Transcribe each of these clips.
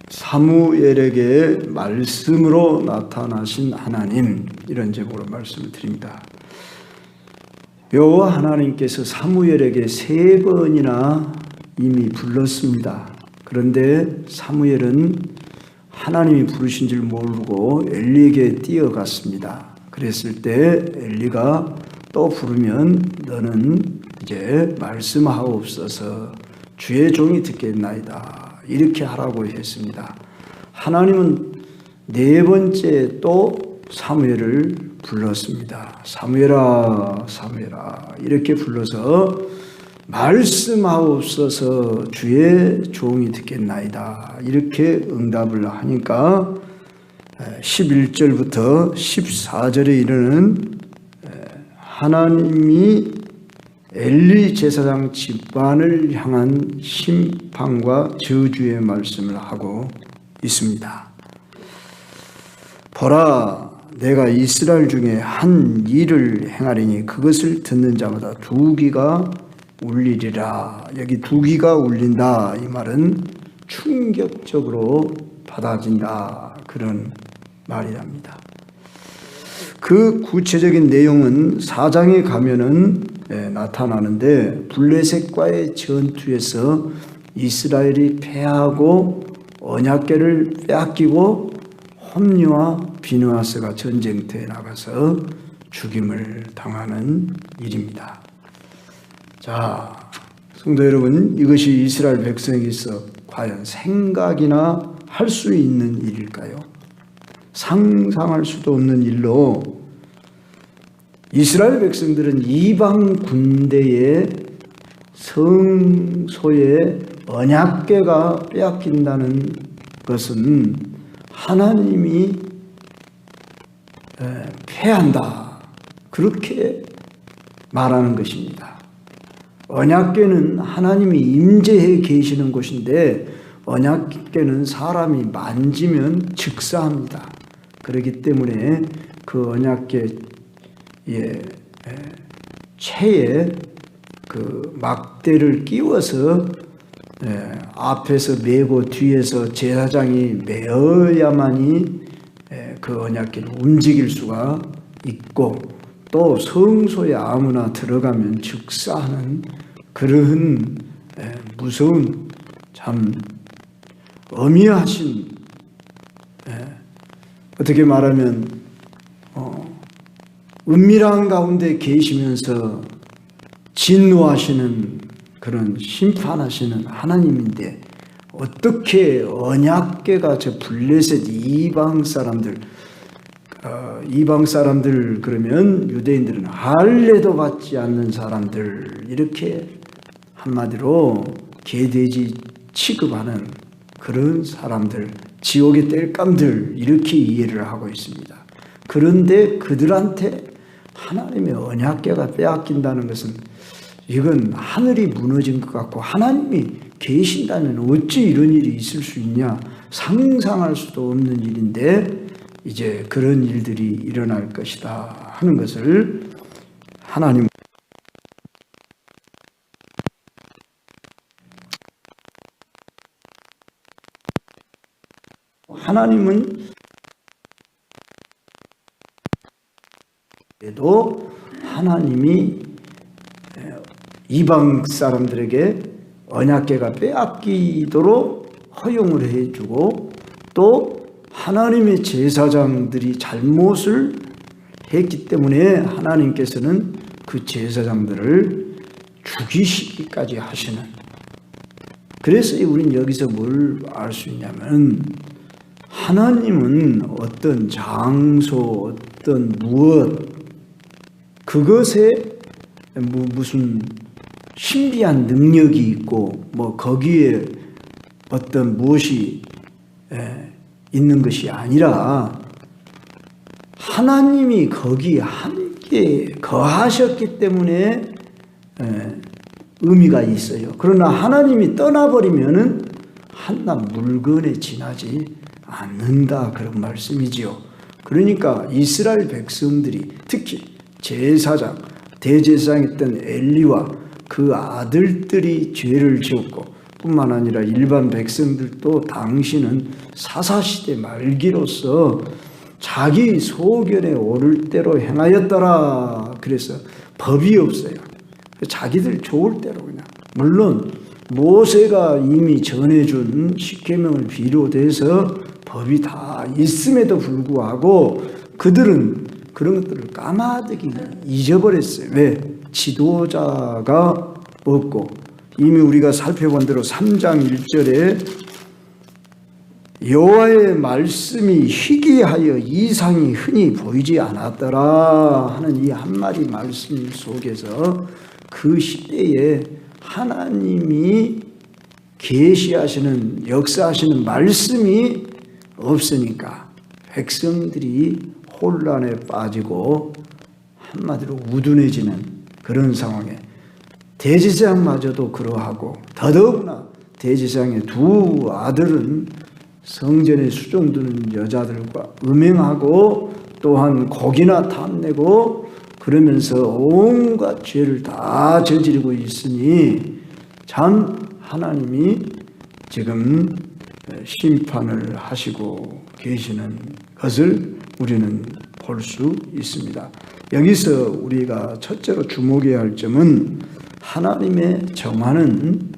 사무엘에게 말씀으로 나타나신 하나님, 이런 제목으로 말씀을 드립니다. 여호와 하나님께서 사무엘에게 3번이나 이미 불렀습니다. 그런데 사무엘은 하나님이 부르신 줄 모르고 엘리에게 뛰어갔습니다. 그랬을 때 엘리가 또 부르면 너는 이제 말씀하옵소서, 주의 종이 듣겠나이다, 이렇게 하라고 했습니다. 하나님은 4번째 또 사무엘을 불렀습니다. 사무엘아, 사무엘아, 이렇게 불러서 말씀하옵소서, 주의 종이 듣겠나이다, 이렇게 응답을 하니까 11절부터 14절에 이르는 하나님이 엘리 제사장 집안을 향한 심판과 저주의 말씀을 하고 있습니다. 보라, 내가 이스라엘 중에 한 일을 행하리니 그것을 듣는 자마다 2귀가 울리리라. 여기 2귀가 울린다, 이 말은 충격적으로 받아진다, 그런 말이랍니다. 그 구체적인 내용은 4장에 가면은 나타나는데, 블레셋과의 전투에서 이스라엘이 패하고 언약궤를 빼앗기고 홈리와 비느하스가 전쟁터에 나가서 죽임을 당하는 일입니다. 자, 성도 여러분, 이것이 이스라엘 백성에게서 과연 생각이나 할 수 있는 일일까요? 상상할 수도 없는 일로 이스라엘 백성들은 이방 군대의 성소의 언약궤가 빼앗긴다는 것은 하나님이 패한다, 그렇게 말하는 것입니다. 언약궤는 하나님이 임재해 계시는 곳인데 언약궤는 사람이 만지면 즉사합니다. 그렇기 때문에 그 언약궤의 채에 그 막대를 끼워서 앞에서 메고 뒤에서 제사장이 메어야만이 그 언약궤를 움직일 수가 있고, 또 성소에 아무나 들어가면 즉사하는 그러한 무서운, 참 엄미하신, 어떻게 말하면 은밀한 가운데 계시면서 진노하시는, 그런 심판하시는 하나님인데, 어떻게 언약궤가 저 블레셋 이방 사람들 그러면 유대인들은 할례도 받지 않는 사람들, 이렇게 한마디로 개돼지 취급하는 그런 사람들, 지옥의 땔감들, 이렇게 이해를 하고 있습니다. 그런데 그들한테 하나님의 언약궤가 빼앗긴다는 것은, 이건 하늘이 무너진 것 같고, 하나님이 계신다면 어찌 이런 일이 있을 수 있냐, 상상할 수도 없는 일인데 이제 그런 일들이 일어날 것이다 하는 것을 하나님은 하나님이 이방 사람들에게 언약궤가 빼앗기도록 허용을 해주고, 또 하나님의 제사장들이 잘못을 했기 때문에 하나님께서는 그 제사장들을 죽이시기까지 하시는, 그래서 우리는 여기서 뭘 알 수 있냐면, 하나님은 어떤 장소, 어떤 무엇, 그것에 무슨 신비한 능력이 있고 거기에 어떤 무엇이 있는 것이 아니라, 하나님이 거기 함께 거하셨기 때문에 의미가 있어요. 그러나 하나님이 떠나버리면은 한낱 물건에 지나지 않는다, 그런 말씀이지요. 그러니까 이스라엘 백성들이, 특히 제사장, 대제사장이었던 엘리와 그 아들들이 죄를 지었고, 뿐만 아니라 일반 백성들도 당신은 사사시대 말기로서 자기 소견에 오를 대로 행하였더라. 그래서 법이 없어요. 자기들 좋을 대로 그냥. 물론 모세가 이미 전해준 십계명을 비롯해서 법이 다 있음에도 불구하고 그들은 그런 것들을 까마득히 잊어버렸어요. 왜? 지도자가 없고, 이미 우리가 살펴본 대로 3장 1절에 여호와의 말씀이 희귀하여 이상이 흔히 보이지 않았더라 하는 이 한마디 말씀 속에서 그 시대에 하나님이 계시하시는 역사하시는 말씀이 없으니까 백성들이 혼란에 빠지고 한마디로 우둔해지는 그런 상황에 대제사장마저도 그러하고, 더더구나 대제사장의 두 아들은 성전에 수종드는 여자들과 음행하고 또한 고기나 탐내고 그러면서 온갖 죄를 다 저지르고 있으니 참 하나님이 지금 심판을 하시고 계시는 것을 우리는 볼 수 있습니다. 여기서 우리가 첫째로 주목해야 할 점은 하나님의 정화는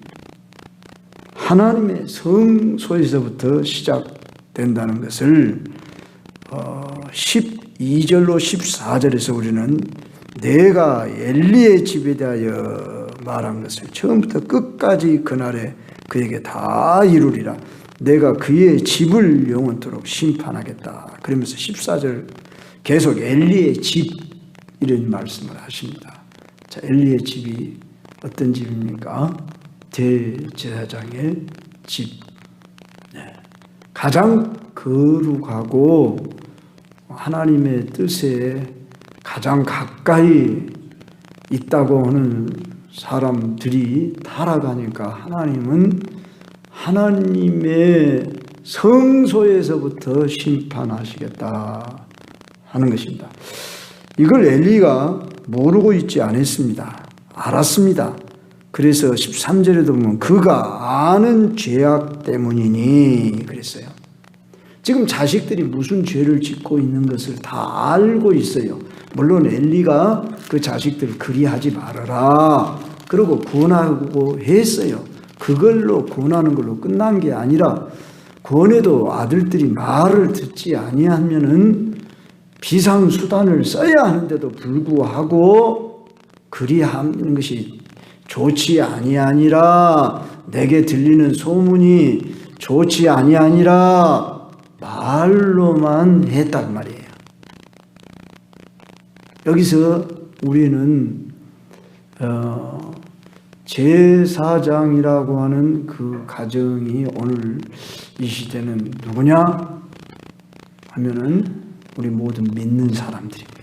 하나님의 성소에서부터 시작된다는 것을 12절로 14절에서 우리는 내가 엘리의 집에 대하여 말한 것을 처음부터 끝까지 그날에 그에게 다 이루리라. 내가 그의 집을 영원토록 심판하겠다. 그러면서 14절 계속 엘리의 집 이런 말씀을 하십니다. 자, 엘리의 집이 어떤 집입니까? 대제사장의 집. 가장 거룩하고 하나님의 뜻에 가장 가까이 있다고 하는 사람들이 타락하니까 하나님은 하나님의 성소에서부터 심판하시겠다 하는 것입니다. 이걸 엘리가 모르고 있지 않았습니다. 알았습니다. 그래서 13절에도 보면 그가 아는 죄악 때문이니 그랬어요. 지금 자식들이 무슨 죄를 짓고 있는 것을 다 알고 있어요. 물론 엘리가 그 자식들을 그리하지 말아라 그러고 권하고 했어요. 그걸로 권하는 걸로 끝난 게 아니라 권해도 아들들이 말을 듣지 아니하면은 비상수단을 써야 하는데도 불구하고 그리하는 것이 좋지 아니하니라, 내게 들리는 소문이 좋지 아니하니라 말로만 했단 말이에요. 여기서 우리는 제사장이라고 하는 그 가정이 오늘 이 시대는 누구냐 하면은 우리 모든 믿는 사람들입니다.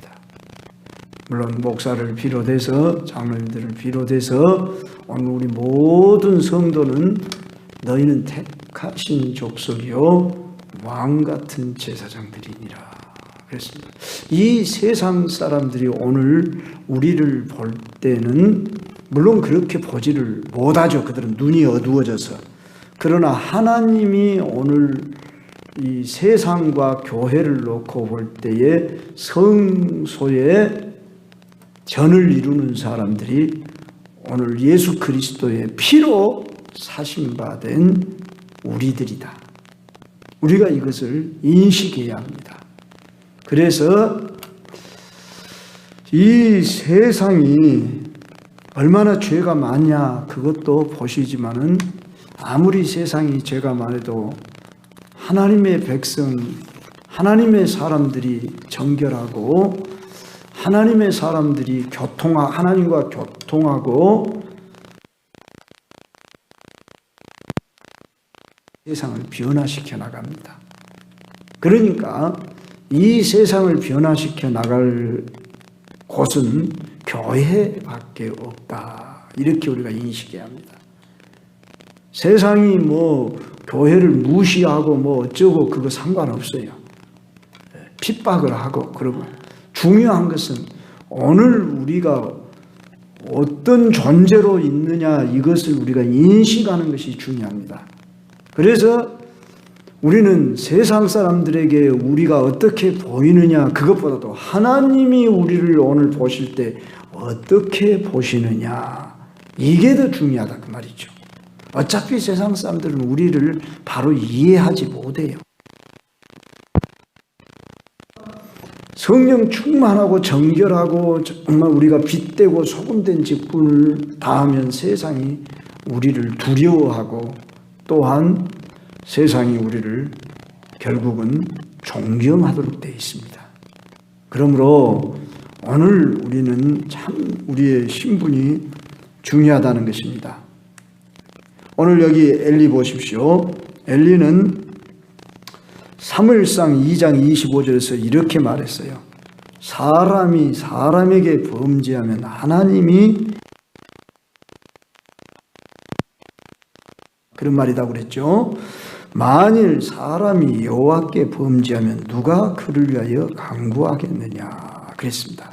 물론 목사를 비롯해서 장로님들을 비롯해서 오늘 우리 모든 성도는 너희는 택하신 족속이요 왕 같은 제사장들이니라 그랬습니다. 이 세상 사람들이 오늘 우리를 볼 때는 물론 그렇게 보지를 못하죠. 그들은 눈이 어두워져서. 그러나 하나님이 오늘 이 세상과 교회를 놓고 볼 때에 성소에 전을 이루는 사람들이 오늘 예수 그리스도의 피로 사심받은 우리들이다. 우리가 이것을 인식해야 합니다. 그래서 이 세상이 얼마나 죄가 많냐 그것도 보시지만은 아무리 세상이 죄가 많아도 하나님의 백성, 하나님의 사람들이 정결하고 하나님의 사람들이 하나님과 교통하고 세상을 변화시켜 나갑니다. 그러니까 이 세상을 변화시켜 나갈 곳은 교회밖에 없다. 이렇게 우리가 인식해야 합니다. 세상이 뭐 교회를 무시하고 뭐 어쩌고 그거 상관없어요. 핍박을 하고 그러고 중요한 것은 오늘 우리가 어떤 존재로 있느냐 이것을 우리가 인식하는 것이 중요합니다. 그래서 우리는 세상 사람들에게 우리가 어떻게 보이느냐 그것보다도 하나님이 우리를 오늘 보실 때 어떻게 보시느냐 이게 더 중요하다 그 말이죠. 어차피 세상 사람들은 우리를 바로 이해하지 못해요. 성령 충만하고 정결하고 정말 우리가 빛되고 소금된 직분을 다하면 세상이 우리를 두려워하고 또한 세상이 우리를 결국은 존경하도록 되어 있습니다. 그러므로 오늘 우리는 참 우리의 신분이 중요하다는 것입니다. 오늘 여기 엘리 보십시오. 엘리는 사무엘상 2장 25절에서 이렇게 말했어요. 사람이 사람에게 범죄하면 하나님이 그런 말이라고 그랬죠. 만일 사람이 여호와께 범죄하면 누가 그를 위하여 간구하겠느냐 그랬습니다.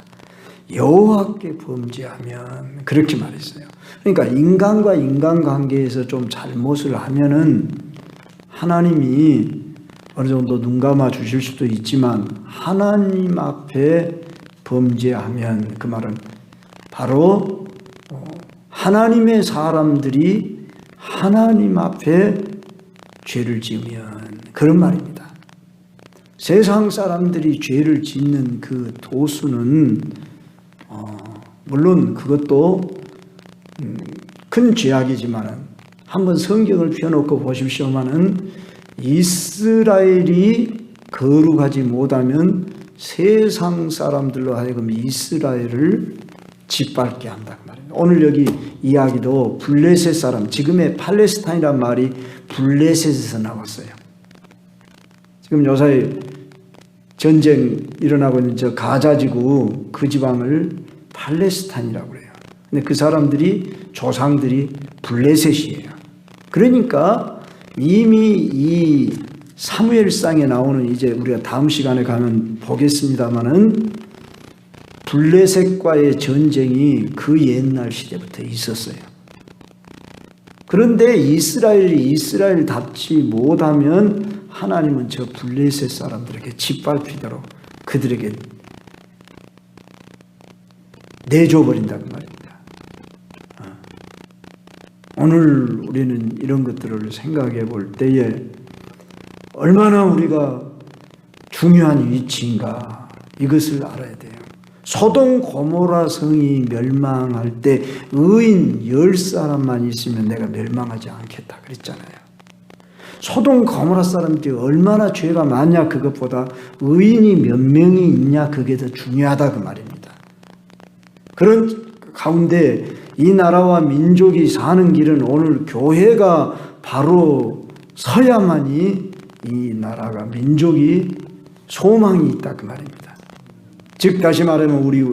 여호와께 범죄하면 그렇게 말했어요. 그러니까 인간과 인간관계에서 좀 잘못을 하면은 하나님이 어느 정도 눈 감아 주실 수도 있지만 하나님 앞에 범죄하면 그 말은 바로 하나님의 사람들이 하나님 앞에 죄를 지으면 그런 말입니다. 세상 사람들이 죄를 짓는 그 도수는 물론 그것도 큰 죄악이지만 한번 성경을 펴놓고 보십시오만은 이스라엘이 거룩하지 못하면 세상 사람들로 하여금 이스라엘을 짓밟게 한다 그 말입니다. 오늘 여기 이야기도 블레셋 사람, 지금의 팔레스타인이란 말이 블레셋에서 나왔어요. 지금 요사이 전쟁 일어나고 있는 저 가자지구 그 지방을 팔레스타인이라고 그래요. 근데 그 사람들이 조상들이 블레셋이에요. 그러니까 이미 이 사무엘상에 나오는 이제 우리가 다음 시간에 가면 보겠습니다만은 블레셋과의 전쟁이 그 옛날 시대부터 있었어요. 그런데 이스라엘이 이스라엘답지 못하면 하나님은 저 블레셋 사람들에게 짓밟히도록 그들에게 내줘버린다는 말입니다. 오늘 우리는 이런 것들을 생각해 볼 때에 얼마나 우리가 중요한 위치인가 이것을 알아야 돼요. 소돔 고모라 성이 멸망할 때 의인 10사람만 있으면 내가 멸망하지 않겠다 그랬잖아요. 소돔 고모라 사람들이 얼마나 죄가 많냐 그것보다 의인이 몇 명이 있냐 그게 더 중요하다 그 말입니다. 그런 가운데 이 나라와 민족이 사는 길은 오늘 교회가 바로 서야만이 이 나라가 민족이 소망이 있다 그 말입니다. 즉 다시 말하면 우리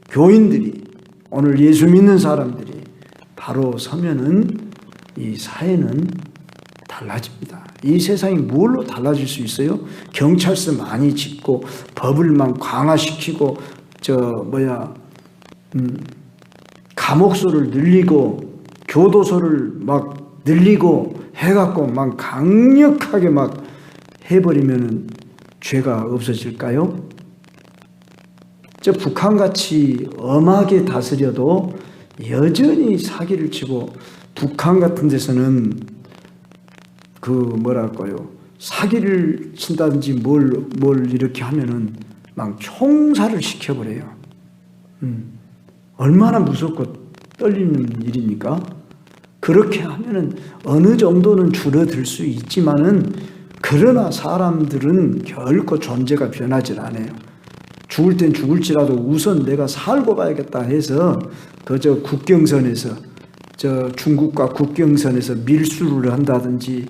교인들이 오늘 예수 믿는 사람들이 바로 서면은 이 사회는 달라집니다. 이 세상이 뭘로 달라질 수 있어요? 경찰서 많이 짓고 법을만 강화시키고 감옥소를 늘리고 교도소를 막 늘리고 해갖고 막 강력하게 막 해버리면은 죄가 없어질까요? 저 북한같이 엄하게 다스려도 여전히 사기를 치고 북한 같은 데서는 사기를 친다든지 뭘 이렇게 하면은 막 총살을 시켜버려요. 얼마나 무섭고 떨리는 일입니까? 그렇게 하면은 어느 정도는 줄어들 수 있지만은 그러나 사람들은 결코 존재가 변하지 않아요. 죽을 땐 죽을지라도 우선 내가 살고 봐야겠다 해서 그저 국경선에서 저 중국과 국경선에서 밀수를 한다든지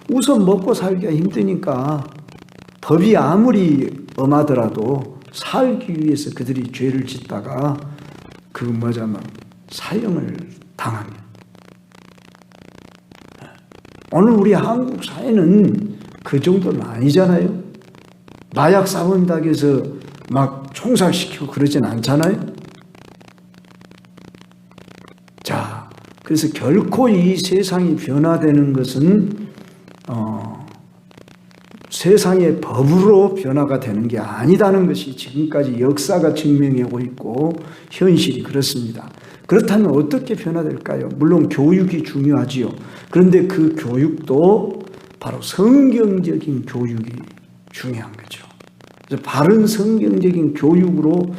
우선 먹고 살기가 힘드니까 법이 아무리 엄하더라도 살기 위해서 그들이 죄를 짓다가 사형을 당하면 오늘 우리 한국 사회는 그 정도는 아니잖아요. 마약 사범당에서 막 총살시키고 그러진 않잖아요. 자, 그래서 결코 이 세상이 변화되는 것은 세상의 법으로 변화가 되는 게 아니다는 것이 지금까지 역사가 증명하고 있고 현실이 그렇습니다. 그렇다면 어떻게 변화될까요? 물론 교육이 중요하지요. 그런데 그 교육도 바로 성경적인 교육이 중요한 거죠. 그래서 바른 성경적인 교육으로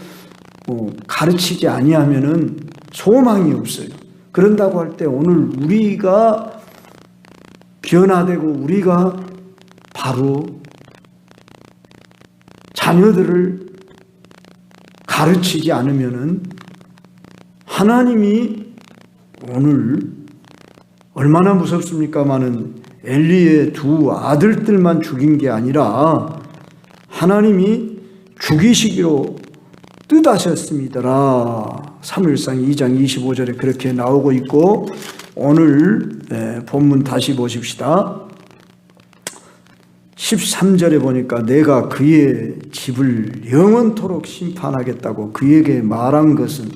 가르치지 아니하면은 소망이 없어요. 그런다고 할 때 오늘 우리가 변화되고 우리가 바로 자녀들을 가르치지 않으면은 하나님이 오늘 얼마나 무섭습니까마는 엘리의 두 아들들만 죽인 게 아니라 하나님이 죽이시기로 뜻하셨습니다라. 사무엘상 2장 25절에 그렇게 나오고 있고 오늘 본문 다시 보십시다. 13절에 보니까 내가 그의 집을 영원토록 심판하겠다고 그에게 말한 것은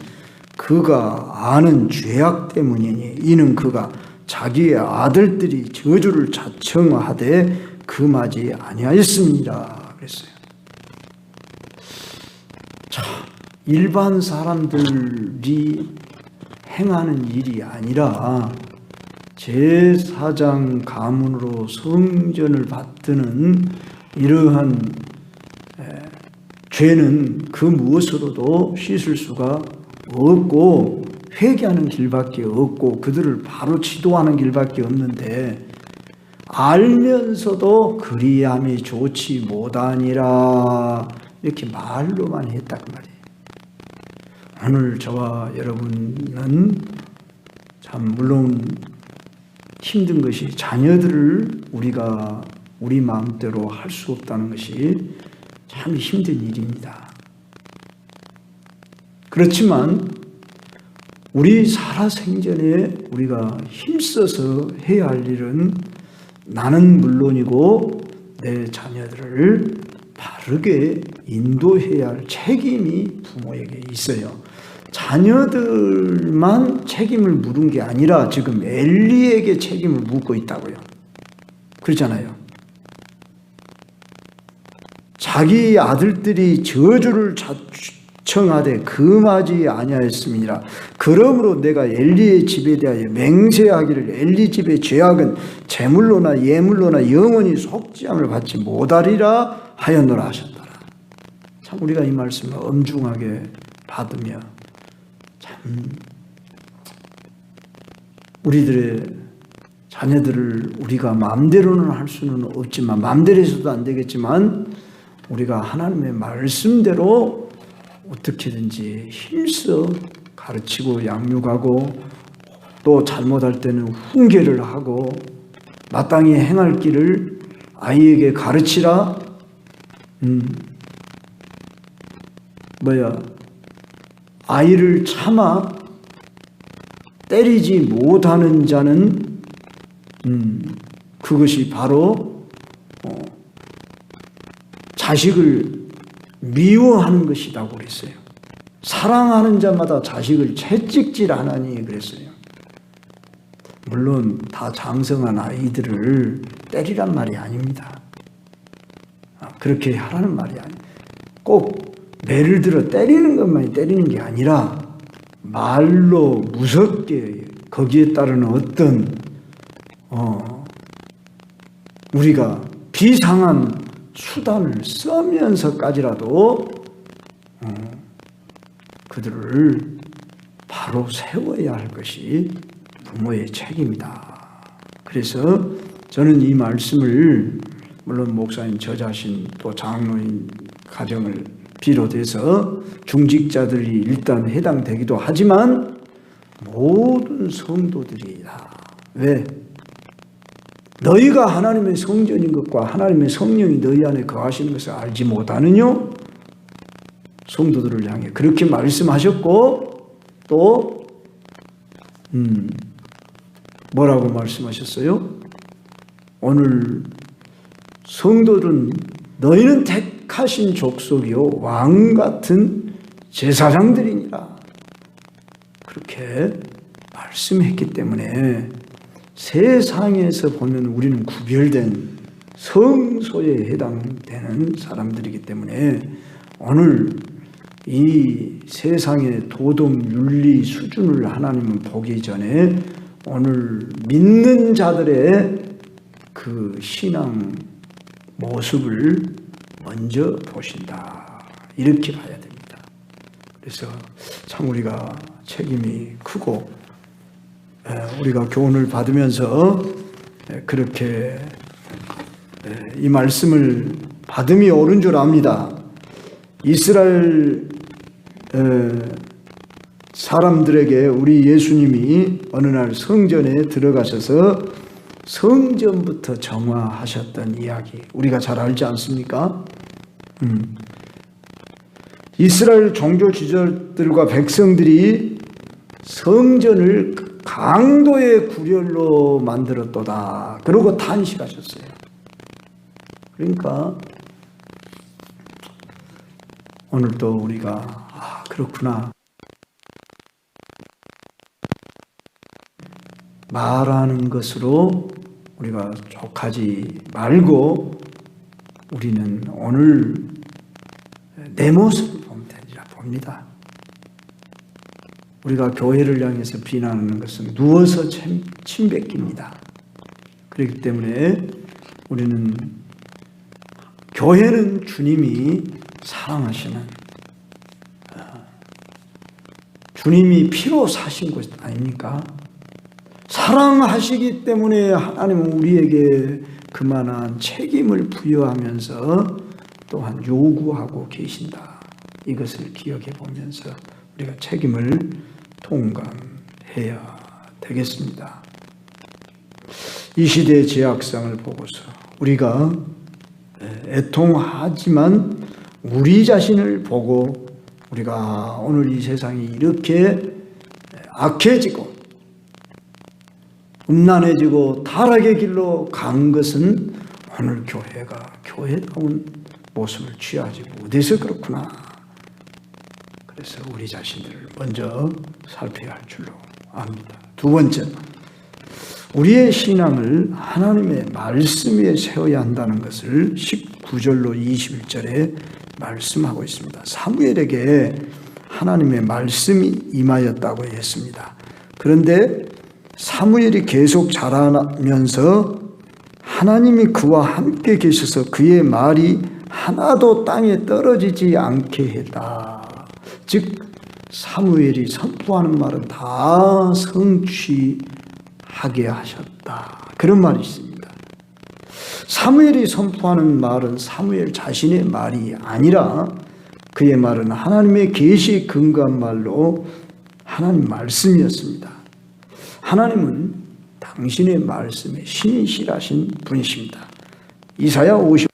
그가 아는 죄악 때문이니 이는 그가 자기의 아들들이 저주를 자청하되 금하지 아니하였습니다. 그랬어요. 참 일반 사람들이 행하는 일이 아니라 제사장 가문으로 성전을 받드는 이러한 죄는 그 무엇으로도 씻을 수가 없고 회개하는 길밖에 없고 그들을 바로 지도하는 길밖에 없는데 알면서도 그리함이 좋지 못하니라 이렇게 말로만 했다 그 말이에요. 오늘 저와 여러분은 참 물론 힘든 것이 자녀들을 우리가 우리 마음대로 할 수 없다는 것이 참 힘든 일입니다. 그렇지만 우리 살아생전에 우리가 힘써서 해야 할 일은 나는 물론이고 내 자녀들을 바르게 인도해야 할 책임이 부모에게 있어요. 자녀들만 책임을 물은 게 아니라 지금 엘리에게 책임을 묻고 있다고요. 그렇잖아요. 자기 아들들이 저주를 자청하되 금하지 아니하였음이니라. 그러므로 내가 엘리의 집에 대하여 맹세하기를 엘리 집의 죄악은 제물로나 예물로나 영원히 속죄함을 받지 못하리라 하였노라 하셨더라. 참 우리가 이 말씀을 엄중하게 받으며 참 우리들의 자녀들을 우리가 마음대로는 할 수는 없지만 마음대로 해서도 안 되겠지만 우리가 하나님의 말씀대로 어떻게든지 힘써 가르치고 양육하고 또 잘못할 때는 훈계를 하고 마땅히 행할 길을 아이에게 가르치라. 아이를 차마 때리지 못하는 자는 그것이 바로 자식을 미워하는 것이라고 그랬어요. 사랑하는 자마다 자식을 채찍질 하나니 그랬어요. 물론 다 장성한 아이들을 때리란 말이 아닙니다. 그렇게 하라는 말이 아니에요. 꼭 매를 들어 때리는 것만이 때리는 게 아니라 말로 무섭게 거기에 따르는 어떤 우리가 비상한 수단을 쓰면서까지라도 그들을 바로 세워야 할 것이 부모의 책임이다. 그래서 저는 이 말씀을 물론 목사님 저 자신 또 장로인 가정을 비롯해서 중직자들이 일단 해당되기도 하지만 모든 성도들이다. 왜? 너희가 하나님의 성전인 것과 하나님의 성령이 너희 안에 거하시는 것을 알지 못하느냐? 성도들을 향해 그렇게 말씀하셨고 또 뭐라고 말씀하셨어요? 오늘 성도들은 너희는 택하신 족속이요 왕 같은 제사장들이니라. 그렇게 말씀했기 때문에 세상에서 보면 우리는 구별된 성소에 해당되는 사람들이기 때문에 오늘 이 세상의 도덕 윤리 수준을 하나님은 보기 전에 오늘 믿는 자들의 그 신앙 모습을 먼저 보신다. 이렇게 봐야 됩니다. 그래서 참 우리가 책임이 크고 우리가 교훈을 받으면서 그렇게 이 말씀을 받음이 옳은 줄 압니다. 이스라엘 사람들에게 우리 예수님이 어느 날 성전에 들어가셔서 성전부터 정화하셨던 이야기 우리가 잘 알지 않습니까? 이스라엘 종교 지도자들과 백성들이 성전을 강도의 구렬로 만들었도다. 그러고 탄식하셨어요. 그러니까 오늘도 우리가 그렇구나. 말하는 것으로 우리가 족하지 말고 우리는 오늘 내 모습을 보면 되리라 봅니다. 우리가 교회를 향해서 비난하는 것은 누워서 침 뱉깁니다. 그렇기 때문에 우리는 교회는 주님이 사랑하시는 주님이 피로 사신 곳 아닙니까? 사랑하시기 때문에 하나님은 우리에게 그만한 책임을 부여하면서 또한 요구하고 계신다. 이것을 기억해 보면서 우리가 책임을 통감해야 되겠습니다. 이 시대의 제약상을 보고서 우리가 애통하지만 우리 자신을 보고 우리가 오늘 이 세상이 이렇게 악해지고 음란해지고 타락의 길로 간 것은 오늘 교회가 교회다운 모습을 취하지 못해서 그렇구나. 그래서 우리 자신들을 먼저 살펴야 할 줄로 압니다. 두 번째, 우리의 신앙을 하나님의 말씀 위에 세워야 한다는 것을 19절로 21절에 말씀하고 있습니다. 사무엘에게 하나님의 말씀이 임하였다고 했습니다. 그런데 사무엘이 계속 자라면서 하나님이 그와 함께 계셔서 그의 말이 하나도 땅에 떨어지지 않게 했다. 즉 사무엘이 선포하는 말은 다 성취하게 하셨다. 그런 말이 있습니다. 사무엘이 선포하는 말은 사무엘 자신의 말이 아니라 그의 말은 하나님의 계시에 근거한 말로 하나님 말씀이었습니다. 하나님은 당신의 말씀에 신실하신 분이십니다. 이사야 50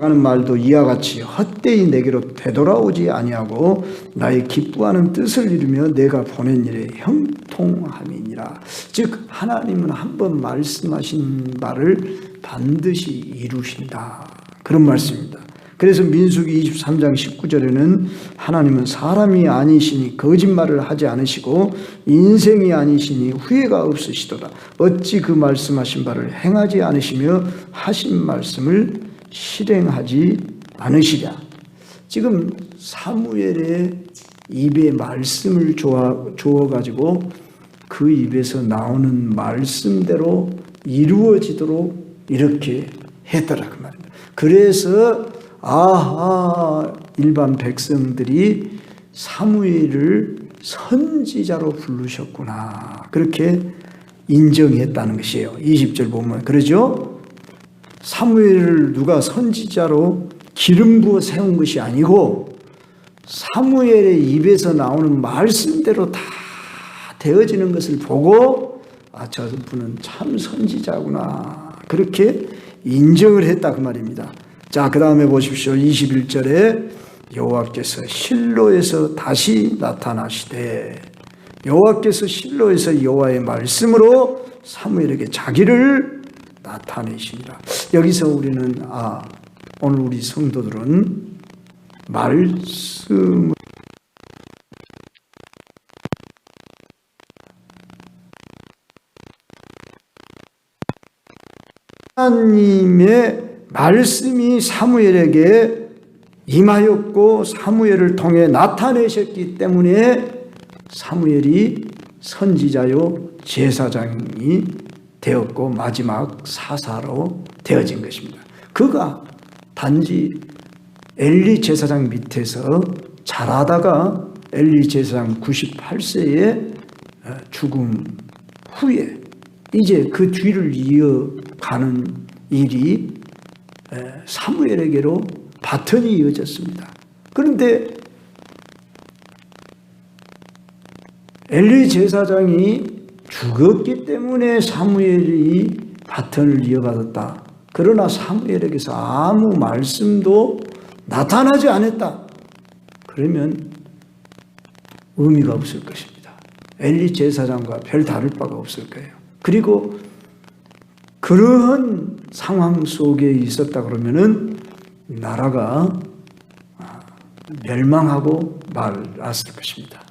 하는 말도 이와 같이 헛되이 내게로 되돌아오지 아니하고 나의 기뻐하는 뜻을 이루며 내가 보낸 일에 형통함이니라. 즉 하나님은 한번 말씀하신 바를 반드시 이루신다. 그런 말씀입니다. 그래서 민수기 23장 19절에는 하나님은 사람이 아니시니 거짓말을 하지 않으시고 인생이 아니시니 후회가 없으시도다. 어찌 그 말씀하신 바를 행하지 않으시며 하신 말씀을 실행하지 않으시랴. 지금 사무엘의 입에 말씀을 주어가지고 그 입에서 나오는 말씀대로 이루어지도록 이렇게 했더라 그 말입니다. 그래서 일반 백성들이 사무엘을 선지자로 부르셨구나. 그렇게 인정했다는 것이에요. 20절 보면 그러죠. 사무엘을 누가 선지자로 기름 부어 세운 것이 아니고 사무엘의 입에서 나오는 말씀대로 다 되어지는 것을 보고 저분은 참 선지자구나. 그렇게 인정을 했다 그 말입니다. 자, 그 다음에 보십시오. 21절에 여호와께서 실로에서 다시 나타나시되 여호와께서 실로에서 여호와의 말씀으로 사무엘에게 자기를 나타내시니라. 여기서 우리는 오늘 우리 성도들은 말씀을 하나님의 말씀이 사무엘에게 임하였고 사무엘을 통해 나타내셨기 때문에 사무엘이 선지자요 제사장이 되었고 마지막 사사로 되어진 것입니다. 그가 단지 엘리 제사장 밑에서 자라다가 엘리 제사장 98세의 죽음 후에 이제 그 뒤를 이어가는 일이 사무엘에게로 바톤이 이어졌습니다. 그런데 엘리 제사장이 죽었기 때문에 사무엘이 바톤을 이어받았다. 그러나 사무엘에게서 아무 말씀도 나타나지 않았다. 그러면 의미가 없을 것입니다. 엘리 제사장과 별 다를 바가 없을 거예요. 그리고 그러한 상황 속에 있었다 그러면은 나라가 멸망하고 말았을 것입니다.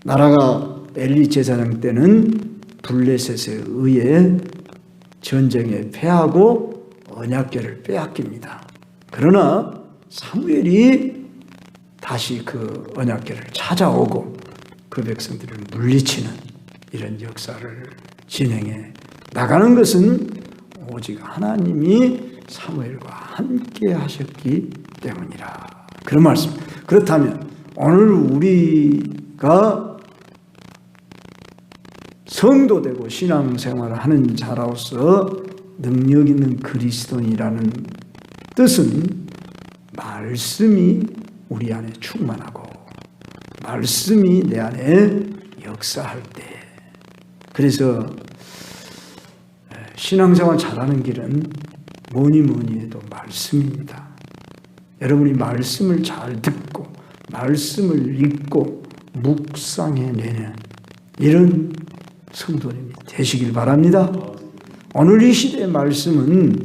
나라가 엘리 제사장 때는 블레셋에 의해 전쟁에 패하고 언약궤를 빼앗깁니다. 그러나 사무엘이 다시 그 언약궤를 찾아오고 그 백성들을 물리치는 이런 역사를 진행해 나가는 것은 오직 하나님이 사무엘과 함께 하셨기 때문이라. 그런 말씀. 그렇다면 오늘 우리가 성도되고 신앙생활을 하는 자로서 능력 있는 그리스도인이라는 뜻은 말씀이 우리 안에 충만하고 말씀이 내 안에 역사할 때. 그래서 신앙생활 잘하는 길은 뭐니 해도 말씀입니다. 여러분이 말씀을 잘 듣고 말씀을 읽고 묵상해내는 이런 성도님이 되시길 바랍니다. 오늘 이 시대의 말씀은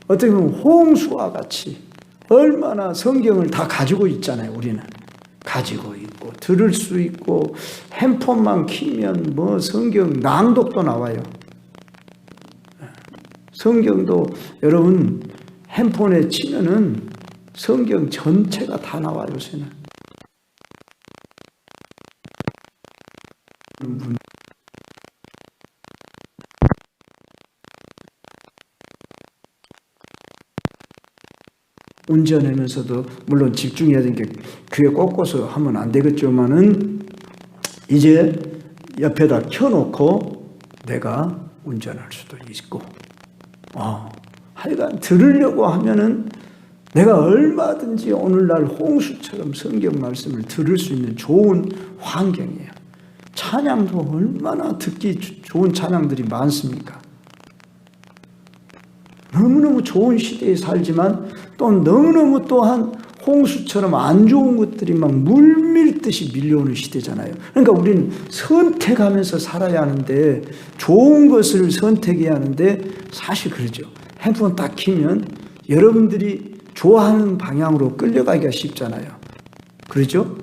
어떻게 보면 홍수와 같이 얼마나 성경을 다 가지고 있잖아요. 우리는 가지고 있고 들을 수 있고 핸폰만 키면 뭐 성경 낭독도 나와요. 성경도 여러분 핸폰에 치면은 성경 전체가 다 나와요. 요새는 운전하면서도 물론 집중해야 되는 게 귀에 꽂고서 하면 안 되겠지만은 이제 옆에다 켜놓고 내가 운전할 수도 있고 하여간 들으려고 하면은 내가 얼마든지 오늘날 홍수처럼 성경 말씀을 들을 수 있는 좋은 환경이에요. 찬양도 얼마나 듣기 좋은 찬양들이 많습니까? 너무너무 좋은 시대에 살지만 또 너무너무 또한 홍수처럼 안 좋은 것들이 막 물밀듯이 밀려오는 시대잖아요. 그러니까 우리는 선택하면서 살아야 하는데 좋은 것을 선택해야 하는데 사실 그러죠. 핸드폰 딱 키면 여러분들이 좋아하는 방향으로 끌려가기가 쉽잖아요. 그렇죠?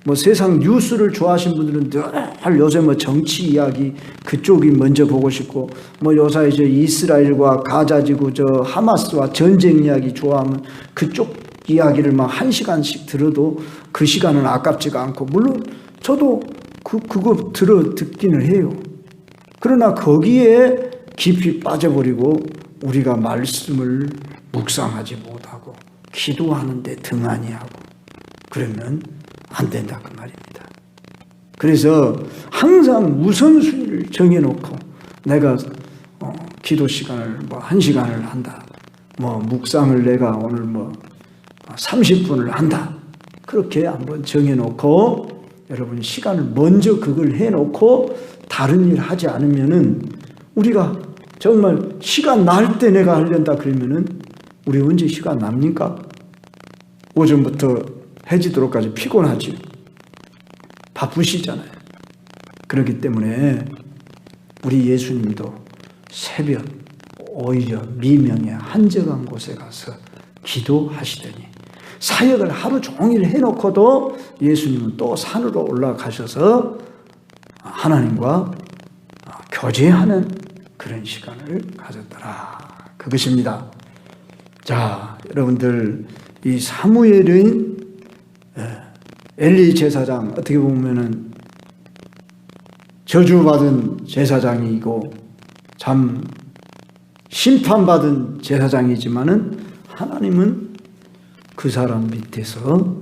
뭐 세상 뉴스를 좋아하시는 분들은 늘 요새 뭐 정치 이야기 그쪽이 먼저 보고 싶고 뭐 요새 이제 이스라엘과 가자지구 저 하마스와 전쟁 이야기 좋아하면 그쪽 이야기를 막 1시간씩 들어도 그 시간은 아깝지가 않고 물론 저도 그거 듣기는 해요. 그러나 거기에 깊이 빠져버리고 우리가 말씀을 묵상하지 못하고 기도하는데 등한히 하고 그러면 안 된다 그 말입니다. 그래서 항상 우선순위를 정해놓고 내가 기도 시간을 뭐 1시간을 한다. 뭐 묵상을 내가 오늘 뭐 30분을 한다. 그렇게 한번 정해놓고 여러분 시간을 먼저 그걸 해놓고 다른 일 하지 않으면은 우리가 정말 시간 날 때 내가 하려다 그러면은 우리 언제 시간 납니까? 오전부터 해지도록까지 피곤하지. 바쁘시잖아요. 그렇기 때문에 우리 예수님도 새벽 오히려 미명의 한적한 곳에 가서 기도하시더니 사역을 하루 종일 해놓고도 예수님은 또 산으로 올라가셔서 하나님과 교제하는 그런 시간을 가졌더라. 그것입니다. 자, 여러분들 이 사무엘은 엘리 제사장 어떻게 보면은 저주받은 제사장이고 참 심판받은 제사장이지만은 하나님은 그 사람 밑에서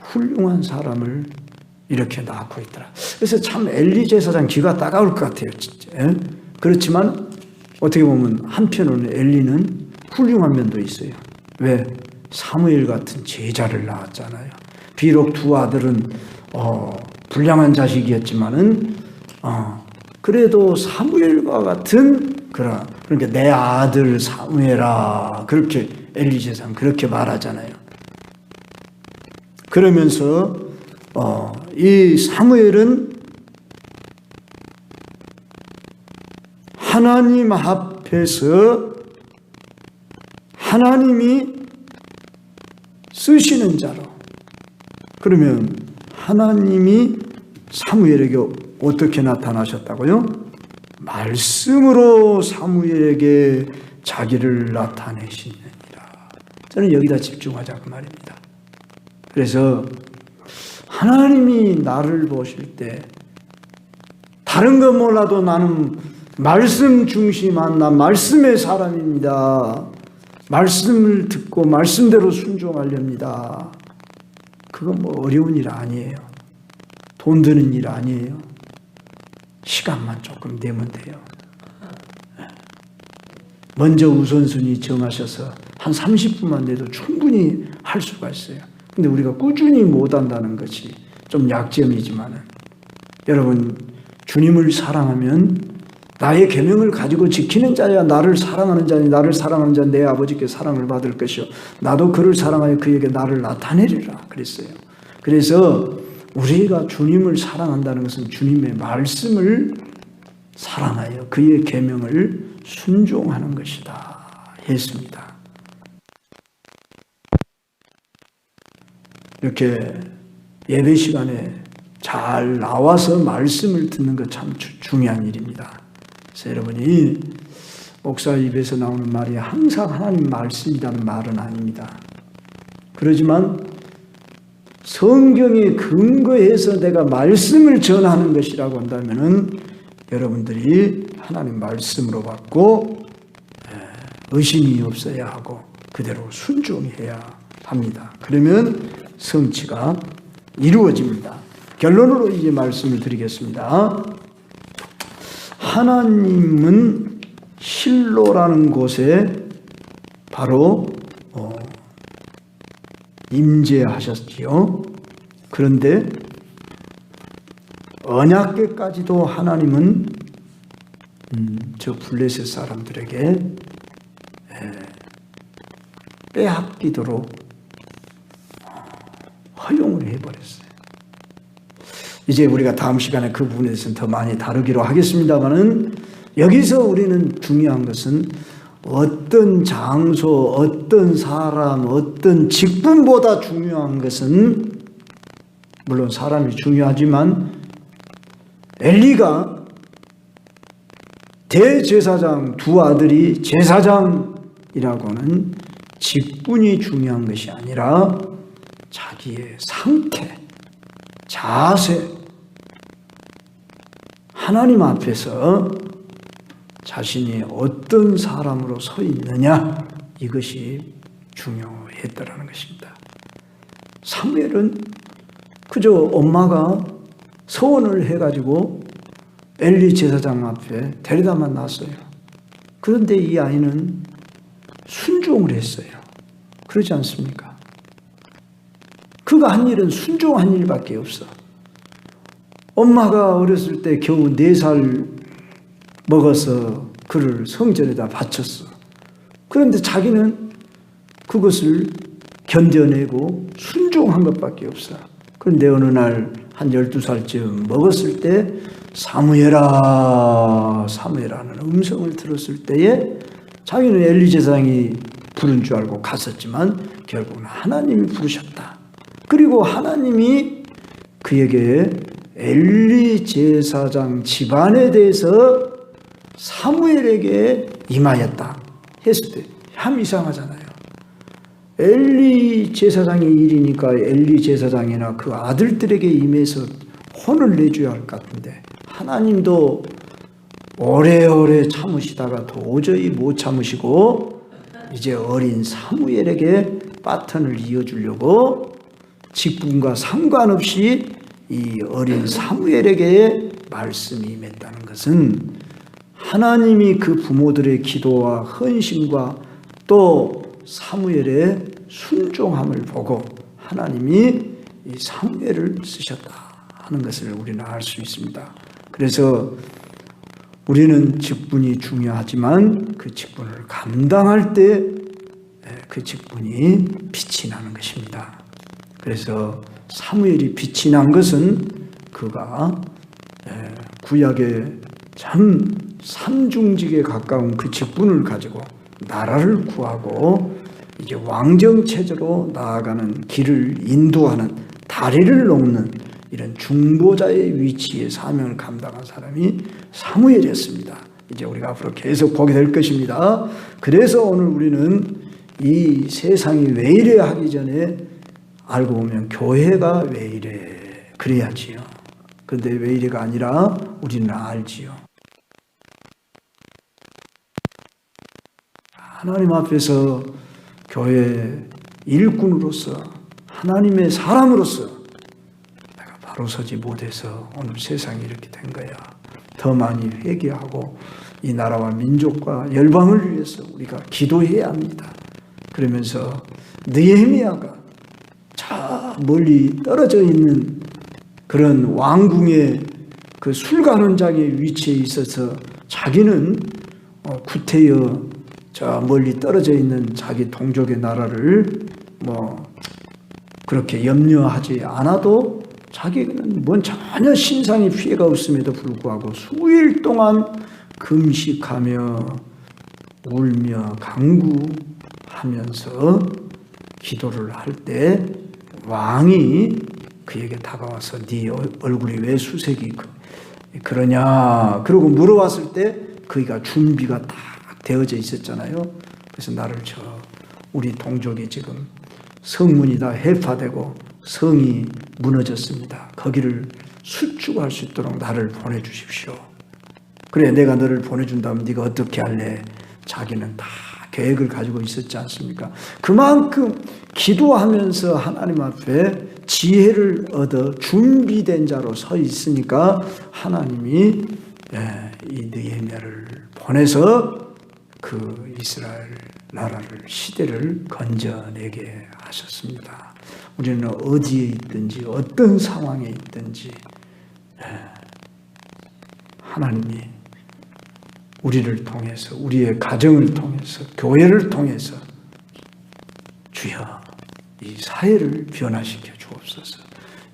훌륭한 사람을 이렇게 낳고 있더라. 그래서 참 엘리 제사장 귀가 따가울 것 같아요, 진짜. 그렇지만 어떻게 보면 한편으로는 엘리는 훌륭한 면도 있어요. 왜? 사무엘 같은 제자를 낳았잖아요. 비록 두 아들은 불량한 자식이었지만은 그래도 사무엘과 같은 그러니까 내 아들 사무엘아 그렇게 엘리 제사장 그렇게 말하잖아요. 그러면서 이 사무엘은 하나님 앞에서 하나님이 쓰시는 자로, 그러면 하나님이 사무엘에게 어떻게 나타나셨다고요? 말씀으로 사무엘에게 자기를 나타내시느니라. 저는 여기다 집중하자 그 말입니다. 그래서 하나님이 나를 보실 때 다른 건 몰라도 나는 말씀 중심한 나 말씀의 사람입니다. 말씀을 듣고 말씀대로 순종하렵니다. 그건 뭐 어려운 일 아니에요. 돈 드는 일 아니에요. 시간만 조금 내면 돼요. 먼저 우선순위 정하셔서 한 30분만 내도 충분히 할 수가 있어요. 근데 우리가 꾸준히 못한다는 것이 좀 약점이지만은 여러분 주님을 사랑하면 나의 계명을 가지고 지키는 자야 나를 사랑하는 자니 나를 사랑하는 자는 내 아버지께 사랑을 받을 것이요 나도 그를 사랑하여 그에게 나를 나타내리라 그랬어요. 그래서 우리가 주님을 사랑한다는 것은 주님의 말씀을 사랑하여 그의 계명을 순종하는 것이다 했습니다. 이렇게 예배 시간에 잘 나와서 말씀을 듣는 것 참 중요한 일입니다. 그래서 여러분이 목사 입에서 나오는 말이 항상 하나님 말씀이라는 말은 아닙니다. 그렇지만 성경에 근거해서 내가 말씀을 전하는 것이라고 한다면은 여러분들이 하나님 말씀으로 받고 의심이 없어야 하고 그대로 순종해야 합니다. 그러면 성취가 이루어집니다. 결론으로 이제 말씀을 드리겠습니다. 하나님은 실로라는 곳에 바로 임재하셨지요. 그런데 언약궤까지도 하나님은 저 블레셋 사람들에게 빼앗기도록 허용을 해버렸어요. 이제 우리가 다음 시간에 그 부분에 대해서는 더 많이 다루기로 하겠습니다만은 여기서 우리는 중요한 것은 어떤 장소, 어떤 사람, 어떤 직분보다 중요한 것은 물론 사람이 중요하지만 엘리가 대제사장 두 아들이 제사장이라고는 직분이 중요한 것이 아니라 자기의 상태, 자세, 하나님 앞에서 자신이 어떤 사람으로 서 있느냐 이것이 중요했더라는 것입니다. 사무엘은 그저 엄마가 서원을 해가지고 엘리 제사장 앞에 데려다만 놨어요. 그런데 이 아이는 순종을 했어요. 그렇지 않습니까? 그가 한 일은 순종한 일밖에 없어. 엄마가 어렸을 때 겨우 4살 먹어서 그를 성전에다 바쳤어. 그런데 자기는 그것을 견뎌내고 순종한 것밖에 없어. 그런데 어느 날 한 12살쯤 먹었을 때 사무엘아 사무엘아는 음성을 들었을 때에 자기는 엘리 제사장이 부른 줄 알고 갔었지만 결국은 하나님이 부르셨다. 그리고 하나님이 그에게 엘리 제사장 집안에 대해서 사무엘에게 임하였다 했을 때 참 이상하잖아요. 엘리 제사장의 일이니까 엘리 제사장이나 그 아들들에게 임해서 혼을 내줘야 할 것 같은데 하나님도 오래오래 참으시다가 도저히 못 참으시고 이제 어린 사무엘에게 바톤을 이어주려고 직분과 상관없이 이 어린 사무엘에게 말씀이 임했다는 것은 하나님이 그 부모들의 기도와 헌신과 또 사무엘의 순종함을 보고 하나님이 이 사무엘을 쓰셨다 하는 것을 우리는 알 수 있습니다. 그래서 우리는 직분이 중요하지만 그 직분을 감당할 때 그 직분이 빛이 나는 것입니다. 그래서 사무엘이 빛이 난 것은 그가 구약의 참 산중직에 가까운 그 직분을 가지고 나라를 구하고 이제 왕정체제로 나아가는 길을 인도하는 다리를 놓는 이런 중보자의 위치에 사명을 감당한 사람이 사무엘이었습니다. 이제 우리가 앞으로 계속 보게 될 것입니다. 그래서 오늘 우리는 이 세상이 왜 이래 하기 전에 알고 보면 교회가 왜 이래 그래야지요. 그런데 왜 이래가 아니라 우리는 알지요. 하나님 앞에서 교회 일꾼으로서 하나님의 사람으로서 내가 바로 서지 못해서 오늘 세상이 이렇게 된 거야. 더 많이 회개하고 이 나라와 민족과 열방을 위해서 우리가 기도해야 합니다. 그러면서 느헤미야가 저 멀리 떨어져 있는 그런 왕궁의 그 술관원장의 위치에 있어서 자기는 구태여 저 멀리 떨어져 있는 자기 동족의 나라를 그렇게 염려하지 않아도 자기는 전혀 신상의 피해가 없음에도 불구하고 수일 동안 금식하며 울며 간구하면서 기도를 할 때 왕이 그에게 다가와서 네 얼굴이 왜 수색이 그러냐 그러고 물어봤을 때 그가 준비가 다 되어져 있었잖아요. 그래서 나를 우리 동족이 지금 성문이 다 해파되고 성이 무너졌습니다. 거기를 수축할 수 있도록 나를 보내주십시오. 그래 내가 너를 보내준다면 네가 어떻게 할래? 자기는 다 계획을 가지고 있었지 않습니까? 그만큼 기도하면서 하나님 앞에 지혜를 얻어 준비된 자로 서 있으니까 하나님이 이 느헤미야를 보내서 그 이스라엘 나라를 시대를 건져내게 하셨습니다. 우리는 어디에 있든지 어떤 상황에 있든지 하나님이 우리를 통해서 우리의 가정을 통해서 교회를 통해서 주여 이 사회를 변화시켜 주옵소서.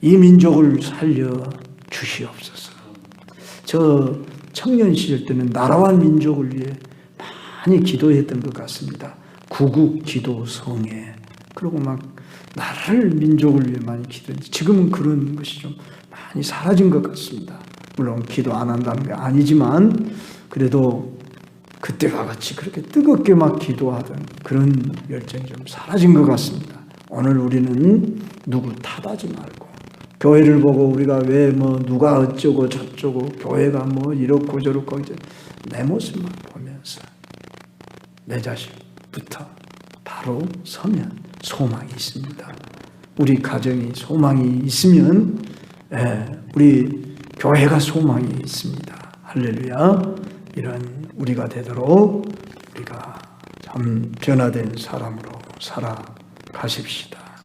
이 민족을 살려 주시옵소서. 저 청년 시절 때는 나라와 민족을 위해 많이 기도했던 것 같습니다. 구국 기도 성회 그리고 막 나라를 민족을 위해 많이 기도했는데 지금은 그런 것이 좀 많이 사라진 것 같습니다. 물론 기도 안 한다는 게 아니지만 그래도 그때와 같이 그렇게 뜨겁게 막 기도하던 그런 열정이 좀 사라진 것 같습니다. 오늘 우리는 누구 탓하지 말고 교회를 보고 우리가 왜 누가 어쩌고 저쩌고 교회가 이렇고 저렇고 내 모습만 보면서 내 자신부터 바로 서면 소망이 있습니다. 우리 가정이 소망이 있으면 우리 교회가 소망이 있습니다. 할렐루야. 이런 우리가 되도록 우리가 참 변화된 사람으로 살아가십시다.